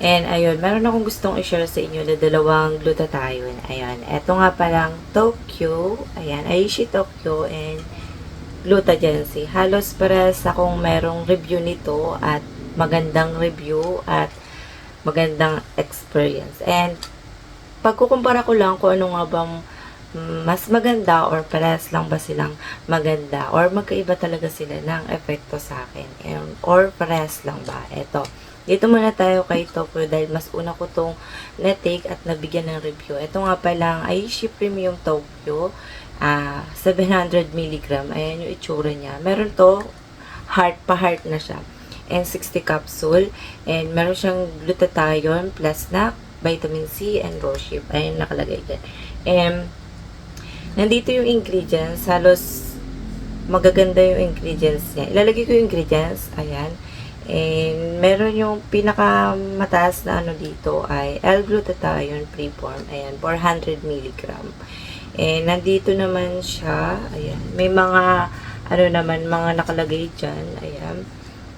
And ayun, meron akong gustong i-share sa inyo na dalawang glutathione. Ayan, eto nga palang Tokyo. Ayan, Aishi Tokyo and Glutagency. Halos pares akong merong review nito at magandang review at magandang experience. And pagkukumpara ko lang kung ano nga bang mas maganda or parehas lang ba silang maganda or magkaiba talaga sila ng epekto sa akin or parehas lang ba. Eto, dito muna tayo kay Tokyo dahil mas una ko tong na-take at nabigyan ng review. Ito nga palang Aishi Premium Tokyo 700 mg. Ayan yung itsura niya. Meron to heart pa heart na siya and 60 capsule and meron siyang glutathione plus na vitamin C and rosehip. Ayan nakalagay dyan. And nandito yung ingredients. Halos magaganda yung ingredients niya. Ilalagay ko yung ingredients. Ayan. And meron yung pinakamataas na ano dito ay L-glutathione preform. Ayan, 400 mg. And nandito naman siya. Ayan. May mga ano naman, mga nakalagay dyan. Ayan.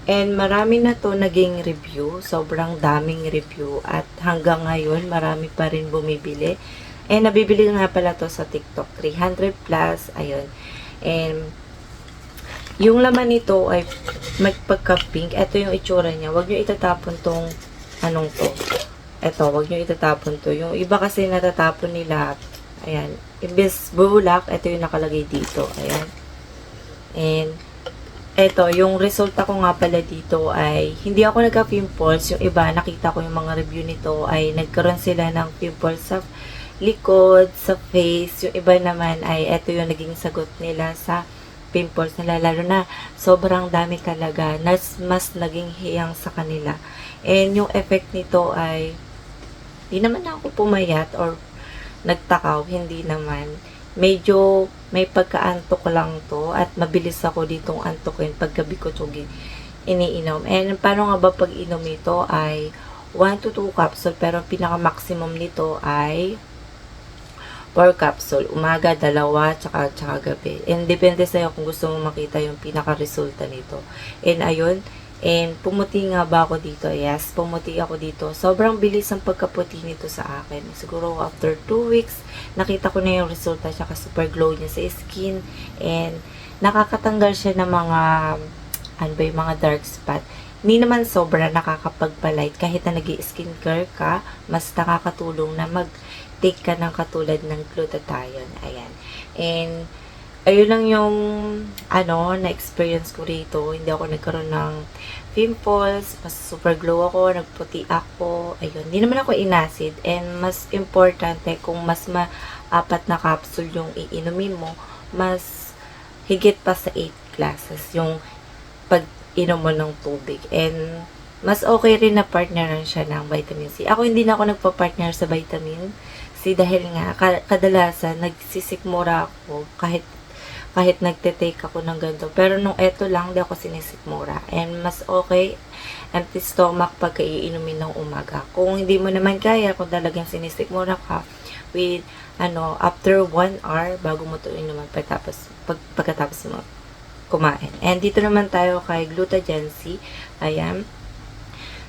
And marami na to naging review. Sobrang daming review. At hanggang ngayon, marami pa rin bumibili. And nabibili nga pala to sa TikTok. 300 plus. Ayun. And yung laman nito ay magpagka-pink. Ito yung itsura niya. Huwag nyo itatapon tong anong to. Ito, huwag nyo itatapon to. Yung iba kasi natatapon nila. Ayan. Imbes bulak, ito yung nakalagay dito. Ayan. And eto, yung resulta ko nga pala dito ay hindi ako nagka-pimples. Yung iba, nakita ko yung mga review nito ay nagkaroon sila ng pimples sa likod, sa face. Yung iba naman ay eto yung naging sagot nila sa pimples nila. Lalo na sobrang dami talaga. Mas naging hiyang sa kanila. And yung effect nito ay hindi naman ako pumayat or nagtakaw. Hindi naman. Medyo may pagka-antok lang to at mabilis ako ditong antokin paggabi ko ito iniinom. And paano nga ba pag inom nito ay 1 to 2 capsule pero pinaka-maximum nito ay 4 capsule. Umaga, dalawa, tsaka gabi. And depende sa'yo kung gusto mo makita yung pinaka-resulta nito. And ayun, and pumuti nga ba ako dito? Yes, pumuti ako dito. Sobrang bilis ang pagkaputi nito sa akin. Siguro after 2 weeks, nakita ko na yung resulta. Tsaka super glow niya sa skin. And nakakatanggal siya ng mga, ano ba yung mga dark spot. Hindi naman sobra nakakapagpalight. Kahit na nag-skincare ka, mas nakakatulong na mag-take ka ng katulad ng glutathione. Ayan. And ayun lang yung na-experience ko rito. Hindi ako nagkaroon ng pimples, mas super glow ako, nagputi ako. Ayun, hindi naman ako inacid. And mas importante, kung mas apat na capsule yung iinumin mo, mas higit pa sa 8 glasses yung pag-inom mo ng tubig. And mas okay rin na partneran siya ng vitamin C. Ako hindi na ako nagpa-partner sa vitamin C dahil nga kadalasan nagsisikmura ako kahit nagte-take ako ng ganito. Pero nung eto lang, di ako sinisikmura. And mas okay, empty stomach pagka iinumin ng umaga. Kung hindi mo naman kaya, kung talagang sinisikmura ka, with, after 1 hour, bago mo ito inuman, pagkatapos mo kumain. And dito naman tayo kay Glutagency. Ayan.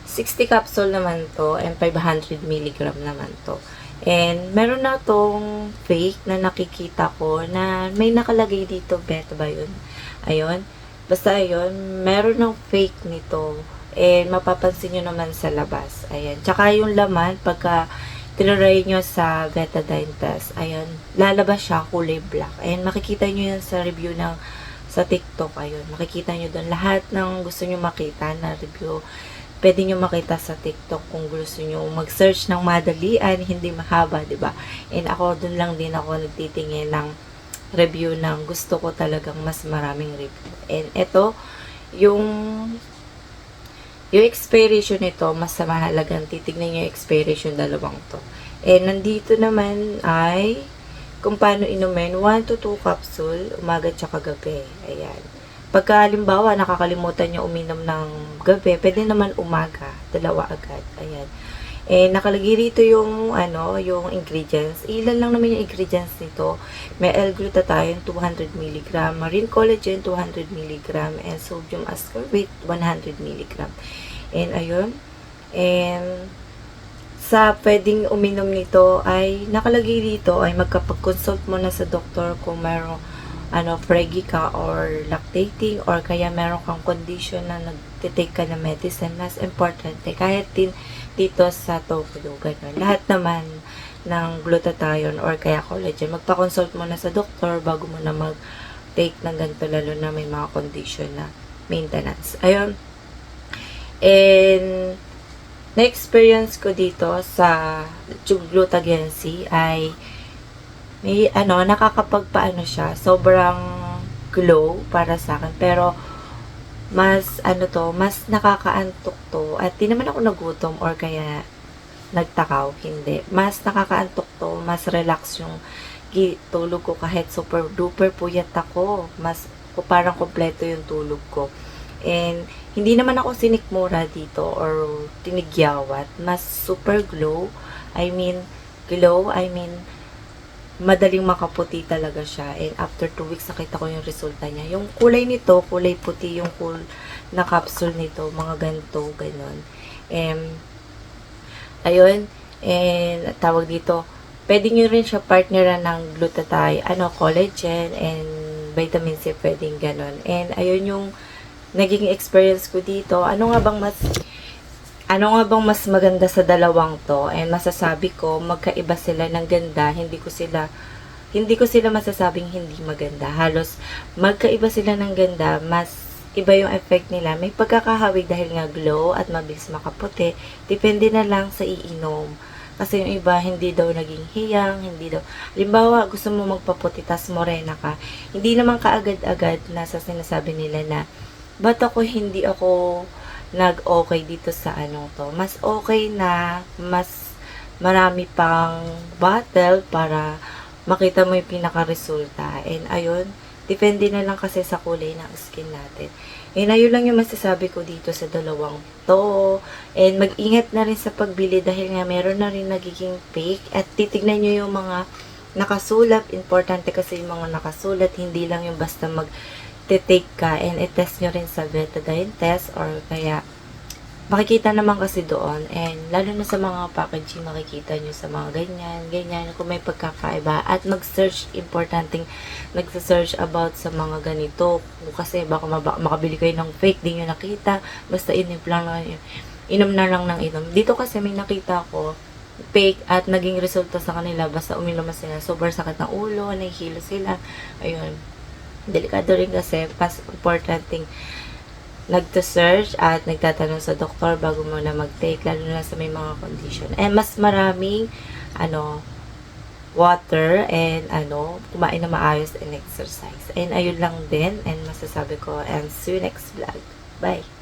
60 capsule naman to, and 500 mg naman to. And meron na tong fake na nakikita ko na may nakalagay dito, beta ba yun? Ayun. Basta ayun, meron ng fake nito. And mapapansin nyo naman sa labas. Ayan. Tsaka yung laman, pagka tinuray nyo sa betadine test, ayun, lalabas siya kulay black. And makikita nyo yan sa review ng sa TikTok. Ayun, makikita nyo doon. Lahat ng gusto nyo makita na review, pwede nyo makita sa TikTok kung gusto nyo mag-search ng madalian, hindi mahaba, ba diba? And ako, dun lang din ako nagtitingin ng review ng gusto ko talagang mas maraming review. And ito, yung expiration nito, mas mahalagang titignan nyo yung expiration dalawang to. And nandito naman ay kung paano inumin, 1 to 2 capsule, umaga tsaka gabi. Ayan. Pagka halimbawa nakakalimutan nyo uminom ng gabi, pwede naman umaga, dalawa agad. Ayan. Eh, nakalagay rito yung, yung ingredients. Ilan lang naman yung ingredients nito. May L-glutathione, 200 mg, marine collagen, 200 mg, and sodium ascorbate, 100 mg. And, ayun. And, sa pwedeng uminom nito ay nakalagay dito ay magkapag-consult mo na sa doktor kung mayroong preggy ka or lactating or kaya meron kang condition na nagtitake ka ng medicine. Mas importante kahit din dito sa Tokyo, gano'n. Lahat naman ng glutathione or kaya collagen, magpa-consult mo na sa doktor bago mo na mag-take ng ganito, lalo na may mga condition na maintenance. Ayun. And na-experience ko dito sa Glutagency ay may nakakapagpaano siya, sobrang glow para sa akin, pero mas mas nakakaantok to, at di naman ako nagutom or kaya nagtakaw, hindi. Mas nakakaantok to, mas relax yung tulog ko kahit super duper puyat ako. Mas parang kompleto yung tulog ko. And hindi naman ako sinikmura dito or tinigyawat. Mas super glow. I mean, madaling makaputi talaga siya. And after 2 weeks, nakita ko yung resulta niya. Yung kulay nito, kulay puti yung na capsule nito. Mga ganito, ganon. Ayun. And tawag dito, pwede nyo rin siya partneran ng glutathione, collagen, and vitamin C, pwedeng ganon. And ayun yung naging experience ko dito. Ano nga bang mas maganda sa dalawang to? And masasabi ko, magkaiba sila ng ganda. Hindi ko sila masasabing hindi maganda. Halos magkaiba sila ng ganda. Mas iba yung effect nila. May pagkakahawig dahil nga glow at mabilis makaputi. Depende na lang sa iinom. Kasi yung iba, hindi daw naging hiyang, hindi daw. Halimbawa, gusto mo magpaputi, tas morena ka. Hindi naman kaagad-agad na sa sinasabi nila na, ba't hindi ako nag-okay dito sa to. Mas okay na, mas marami pang bottle para makita mo yung pinaka-resulta. And ayun, depende na lang kasi sa kulay ng skin natin. And ayun lang yung masasabi ko dito sa dalawang to. And mag-ingat na rin sa pagbili dahil nga meron na rin nagiging fake. At titignan nyo yung mga nakasulat. Importante kasi yung mga nakasulat. Hindi lang yung basta mag-take ka. And i-test nyo rin sa betadine test or kaya makikita naman kasi doon, and lalo na sa mga packaging, makikita nyo sa mga ganyan, kung may pagkakaiba, at mag-search, importanteng nagsa-search about sa mga ganito, kasi baka makabili kayo ng fake, di nyo nakita, basta inom na lang ng inom. Dito kasi may nakita ko, fake, at naging resulta sa kanila, basta uminom sila, sobrang sakit ng ulo, nahihilo sila, ayun, delikado rin kasi, pas importanteng nagta-search at nagtatanong sa doktor bago mo na mag-take, lalo na sa may mga condition. And mas maraming water and kumain na maayos and exercise. And ayun lang din, and masasabi ko, and see you next vlog. Bye!